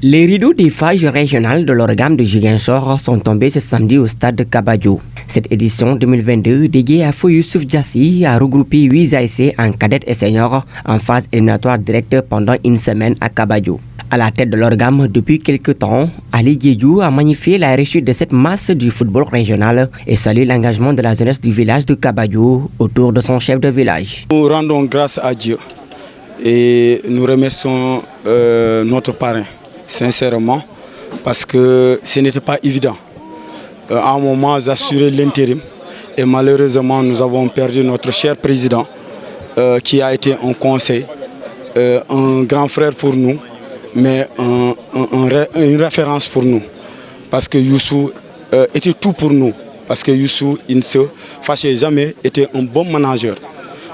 Les rideaux des phages régionales de l'organe de Ziguinchor sont tombés ce samedi au stade de Kabadjo. Cette édition 2022 dédiée à Feu Youssouf Djassi a regroupé 8 ASC en cadettes et seniors en phase éliminatoire directe pendant une semaine à Kabadjo. À la tête de l'organe depuis quelques temps, Ali Diédhiou a magnifié la réussite de cette masse du football régional et salué l'engagement de la jeunesse du village de Kabadjo autour de son chef de village. Nous rendons grâce à Dieu et nous remercions notre parrain, sincèrement, parce que ce n'était pas évident. À un moment, j'assurais l'intérim et malheureusement, nous avons perdu notre cher président qui a été un conseil, un grand frère pour nous, mais une référence pour nous. Parce que Youssou était tout pour nous. Parce que Youssou, il ne se fâchait jamais, était un bon manager.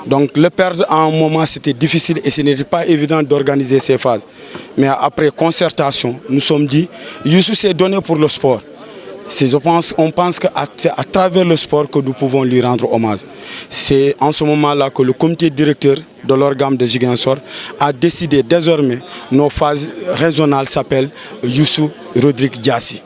Donc le perdre à un moment, c'était difficile et ce n'était pas évident d'organiser ces phases. Mais après concertation, nous sommes dit, Youssou s'est donné pour le sport. On pense qu'à travers le sport que nous pouvons lui rendre hommage. C'est en ce moment-là que le comité directeur de l'organe de Ziguinchor a décidé désormais nos phases régionales s'appellent Youssou Rodrigue Djassi.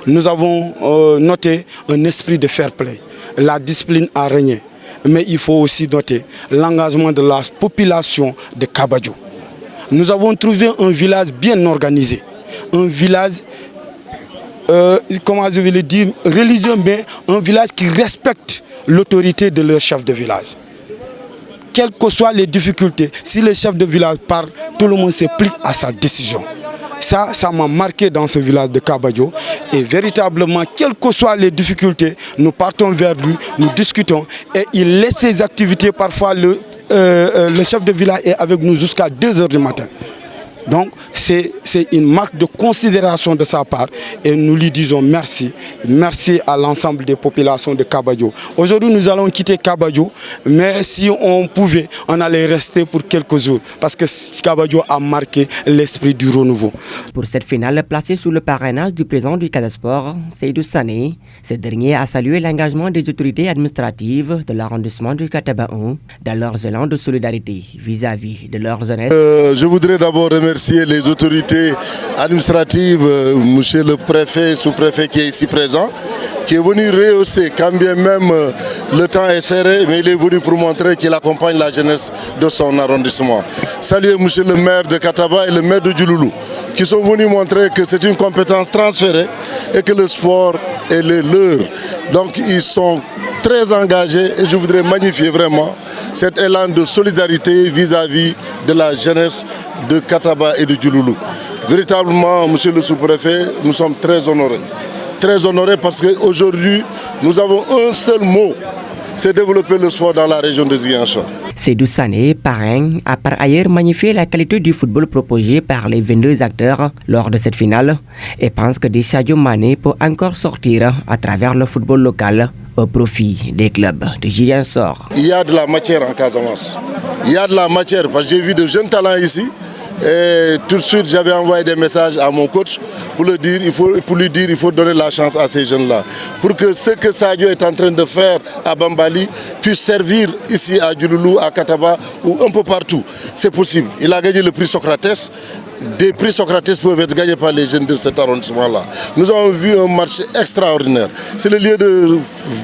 Nous avons noté un esprit de fair play. La discipline a régné. Mais il faut aussi noter l'engagement de la population de Kabadjo. Nous avons trouvé un village bien organisé. Un village, comment je vais le dire, religieux, mais un village qui respecte l'autorité de leur chef de village. Quelles que soient les difficultés, si le chef de village parle, tout le monde se plie à sa décision. Ça m'a marqué dans ce village de Kabadjo. Et véritablement, quelles que soient les difficultés, nous partons vers lui, nous discutons. Et il laisse ses activités. Parfois, le chef de village est avec nous jusqu'à 2 h du matin. Donc, c'est une marque de considération de sa part. Et nous lui disons merci. Merci à l'ensemble des populations de Kabadjo. Aujourd'hui, nous allons quitter Kabadjo. Mais si on pouvait, on allait rester pour quelques jours. Parce que Kabadjo a marqué l'esprit du renouveau. Pour cette finale placée sous le parrainage du président du Casa Sport, Seydou Sané, ce dernier a salué l'engagement des autorités administratives de l'arrondissement du Kataba 1 dans leurs élans de solidarité vis-à-vis de leurs jeunesse. Je voudrais d'abord remercier les autorités administratives, monsieur le préfet, sous-préfet qui est ici présent, qui est venu rehausser, quand bien même le temps est serré, mais il est venu pour montrer qu'il accompagne la jeunesse de son arrondissement. Saluer monsieur le maire de Kataba et le maire de Djouloulou, qui sont venus montrer que c'est une compétence transférée et que le sport est le leur. Donc ils sont très engagés et je voudrais magnifier vraiment cet élan de solidarité vis-à-vis de la jeunesse de Kataba et de Djouloulou. Véritablement, monsieur le sous-préfet, nous sommes très honorés. Très honorés parce qu'aujourd'hui, nous avons un seul mot, c'est développer le sport dans la région de Ziguinchor. Seydou Sané, parrain, a par ailleurs magnifié la qualité du football proposé par les 22 acteurs lors de cette finale et pense que des Sadio Mané peut encore sortir à travers le football local au profit des clubs de Ziguinchor. Il y a de la matière en Casamance. Il y a de la matière parce que j'ai vu de jeunes talents ici. Et tout de suite, j'avais envoyé des messages à mon coach pour lui dire il faut donner la chance à ces jeunes-là. Pour que ce que Sadio est en train de faire à Bambali puisse servir ici à Djouloulou, à Kataba ou un peu partout. C'est possible. Il a gagné le prix Socrates. Des prix Socrates peuvent être gagnés par les jeunes de cet arrondissement-là. Nous avons vu un match extraordinaire. C'est le lieu de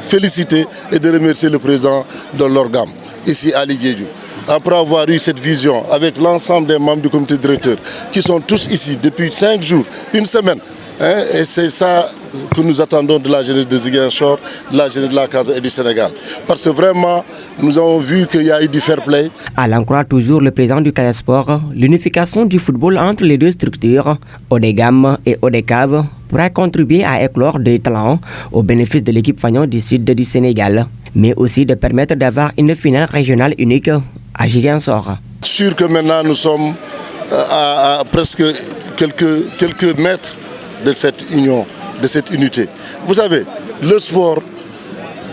féliciter et de remercier le président de l'organe, ici Ali Diédhiou. Après avoir eu cette vision avec l'ensemble des membres du comité directeur, qui sont tous ici depuis 5 jours, une semaine. Et c'est ça que nous attendons de la jeunesse de Ziguinchor, de la jeunesse de la Casa et du Sénégal. Parce que vraiment, nous avons vu qu'il y a eu du fair play. À l'encourage toujours le président du Casa Sport, l'unification du football entre les deux structures, Odegam et Odecav, pourra contribuer à éclore des talents au bénéfice de l'équipe Fagnon du sud du Sénégal, mais aussi de permettre d'avoir une finale régionale unique à Ziguinchor. Sûr que maintenant nous sommes à presque quelques mètres de cette union, de cette unité. Vous savez, le sport,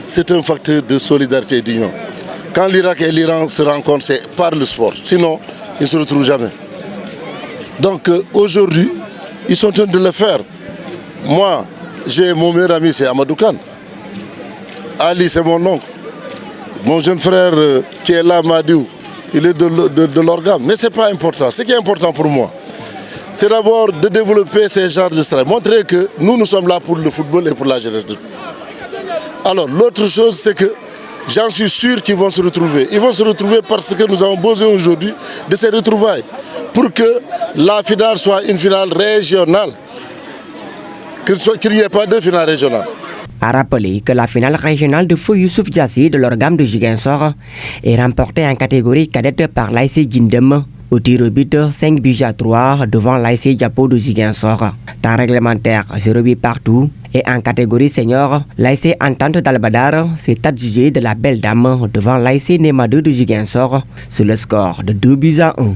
c'est un facteur de solidarité et d'union. Quand l'Irak et l'Iran se rencontrent, c'est par le sport. Sinon, ils ne se retrouvent jamais. Donc aujourd'hui, ils sont en train de le faire. Moi, j'ai mon meilleur ami, c'est Amadou Khan. Ali, c'est mon oncle. Mon jeune frère qui est là, Madiou, il est de l'organe. Mais ce n'est pas important. Ce qui est important pour moi, c'est d'abord de développer ces genres de stratégies. Montrer que nous sommes là pour le football et pour la jeunesse. Alors, l'autre chose, c'est que j'en suis sûr qu'ils vont se retrouver. Ils vont se retrouver parce que nous avons besoin aujourd'hui de ces retrouvailles pour que la finale soit une finale régionale, qu'il n'y ait pas de finale régionale. A rappelé que la finale régionale de Feu Youssouf Diassi de l'organe de Ziguinchor est remportée en catégorie cadette par l'ASC Djindem au tir au but 5 buts à 3 devant l'ASC Diapo de Ziguinchor. Temps réglementaire 0 but partout. Et en catégorie senior, l'ASC Entente d'Albadar s'est adjugé de la belle dame devant l'ASC Nema 2 de Ziguinchor sur le score de 2 buts à 1.